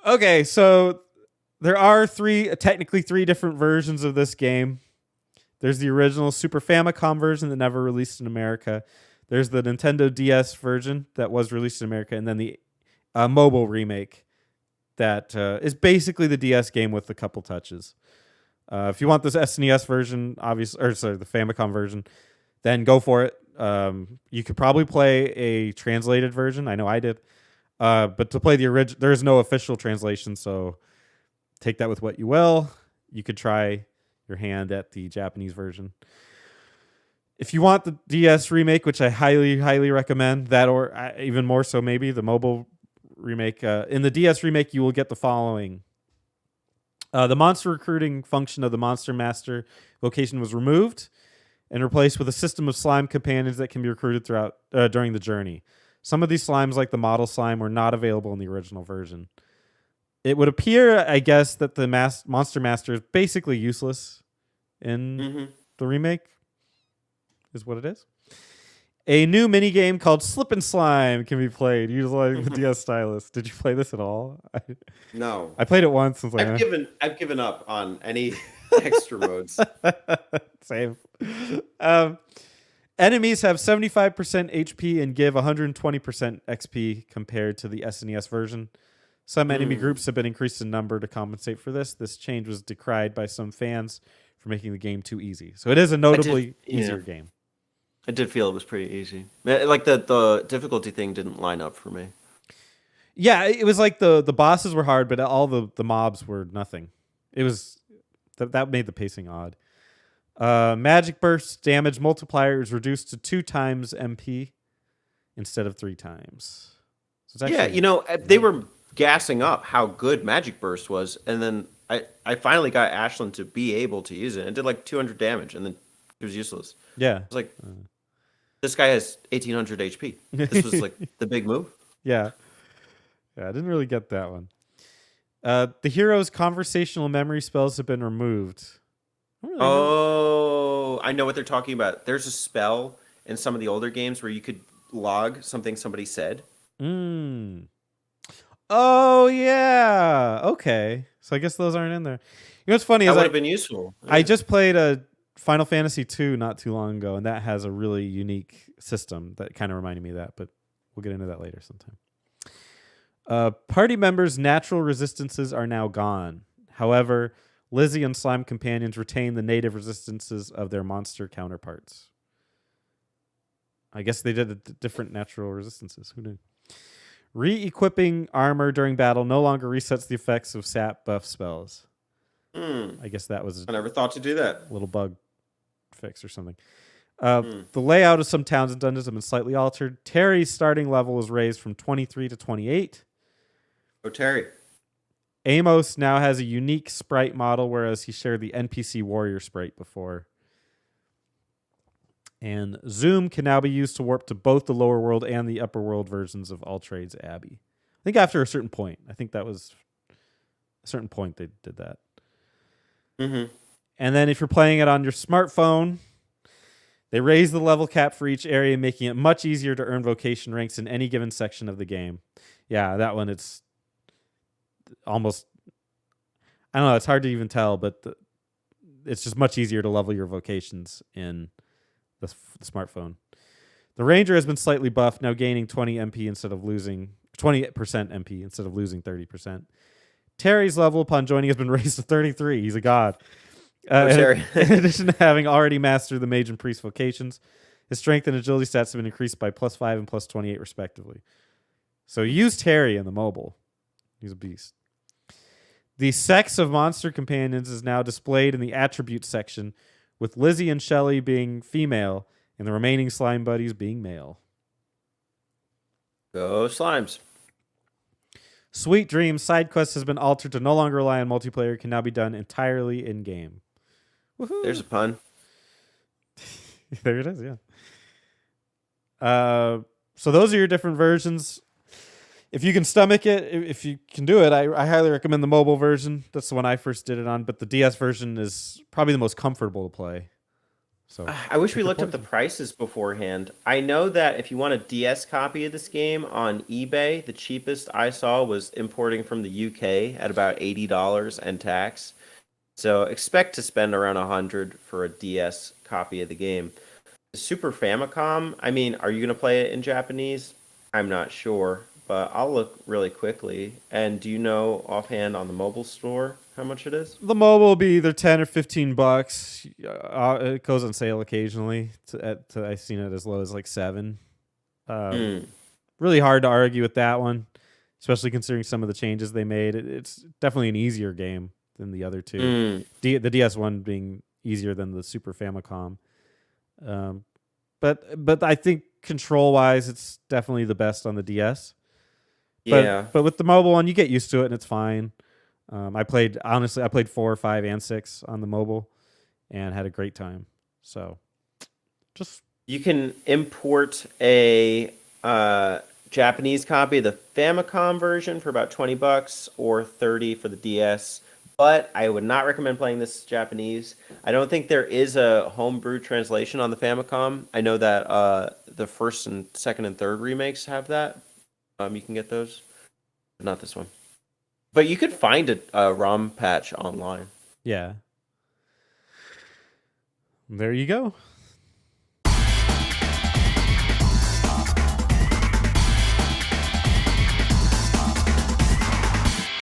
Okay, so there are technically three different versions of this game. There's the original Super Famicom version that never released in America. There's the Nintendo DS version that was released in America, and then the mobile remake that is basically the DS game with a couple touches. If you want this SNES version, obviously, or sorry, the Famicom version, then go for it. You could probably play a translated version. I know I did. But to play the original, there is no official translation, so take that with what you will. You could try your hand at the Japanese version. If you want the DS remake, which I highly, highly recommend, that or even more so maybe the mobile remake. In the DS remake, you will get the following. The monster recruiting function of the Monster Master vocation was removed and replaced with a system of slime companions that can be recruited throughout during the journey. Some of these slimes, like the model slime, were not available in the original version. It would appear, I guess, that the Monster Master is basically useless in the remake, is what it is. A new minigame called Slip and Slime can be played utilizing the DS stylus. Did you play this at all? No. I played it once. And I've given up on any extra modes. Same. Enemies have 75% HP and give 120% XP compared to the SNES version. Some enemy groups have been increased in number to compensate for this. This change was decried by some fans for making the game too easy. So it is a notably easier game. I did feel it was pretty easy. Like the difficulty thing didn't line up for me. Yeah, it was like the bosses were hard, but all the mobs were nothing. It was that made the pacing odd. Magic Burst damage multiplier is reduced to 2 times MP instead of 3 times. So it's actually, they were gassing up how good Magic Burst was, and then I finally got Ashlyn to be able to use it. It did like 200 damage, and then it was useless. Yeah. I was like, this guy has 1800 HP. This was like the big move. Yeah. Yeah, I didn't really get that one. The hero's conversational memory spells have been removed. Oh, I know what they're talking about. There's a spell in some of the older games where you could log something somebody said. Oh, yeah. Okay. So I guess those aren't in there. You know what's funny? That would have been useful. I just played a Final Fantasy II not too long ago, and that has a really unique system that kind of reminded me of that, but we'll get into that later sometime. Party members' natural resistances are now gone. However, Lizzie and Slime companions retain the native resistances of their monster counterparts. I guess they did different natural resistances. Who knew? Re-equipping armor during battle no longer resets the effects of sap buff spells. I guess that was I never thought to do that. A little bug fix or something. The layout of some towns and dungeons have been slightly altered. Terry's starting level is raised from 23 to 28. Oh, Terry. Amos now has a unique sprite model, whereas he shared the NPC warrior sprite before. And Zoom can now be used to warp to both the lower world and the upper world versions of All Trades Abbey. I think after a certain point. I think that was a certain point they did that. And then if you're playing it on your smartphone, they raise the level cap for each area, making it much easier to earn vocation ranks in any given section of the game. Yeah, that one, it's almost, I don't know, it's hard to even tell, but it's just much easier to level your vocations in the smartphone. The Ranger has been slightly buffed, now gaining 20 MP instead of losing 20% MP instead of losing 30%. Terry's level upon joining has been raised to 33. He's a god. In addition to having already mastered the Mage and Priest vocations, his strength and agility stats have been increased by +5 and +28 respectively. So use Terry in the mobile. He's a beast. The sex of monster companions is now displayed in the attributes section, with Lizzie and Shelly being female and the remaining slime buddies being male. Go Slimes. Sweet Dreams side quest has been altered to no longer rely on multiplayer, can now be done entirely in-game. Woohoo. There's a pun. There it is, yeah. So those are your different versions. If you can stomach it, if you can do it, I highly recommend the mobile version. That's the one I first did it on, but the DS version is probably the most comfortable to play. So I wish pick we your looked up the poison. prices beforehand. I know that if you want a DS copy of this game on eBay, the cheapest I saw was importing from the UK at about $80 and tax. So expect to spend around 100 for a DS copy of the game. The Super Famicom, I mean, are you going to play it in Japanese? I'm not sure, but I'll look really quickly. And do you know offhand on the mobile store how much it is? The mobile will be either 10 or $15. It goes on sale occasionally. I've seen it as low as like 7. Um, Hmm. really hard to argue with that one, especially considering some of the changes they made. It's definitely an easier game than the other two. Hmm. The DS one being easier than the Super Famicom. Um, but I think control wise, it's definitely the best on the DS. Yeah. But with the mobile one, you get used to it and it's fine. I played 4, 5, and 6 on the mobile and had a great time. So just You can import a Japanese copy of the Famicom version for about 20 bucks or 30 for the DS. But I would not recommend playing this Japanese. I don't think there is a homebrew translation on the Famicom. I know that the first and second and third remakes have that. You can get those, but not this one. But you could find a ROM patch online. yeah. There you go.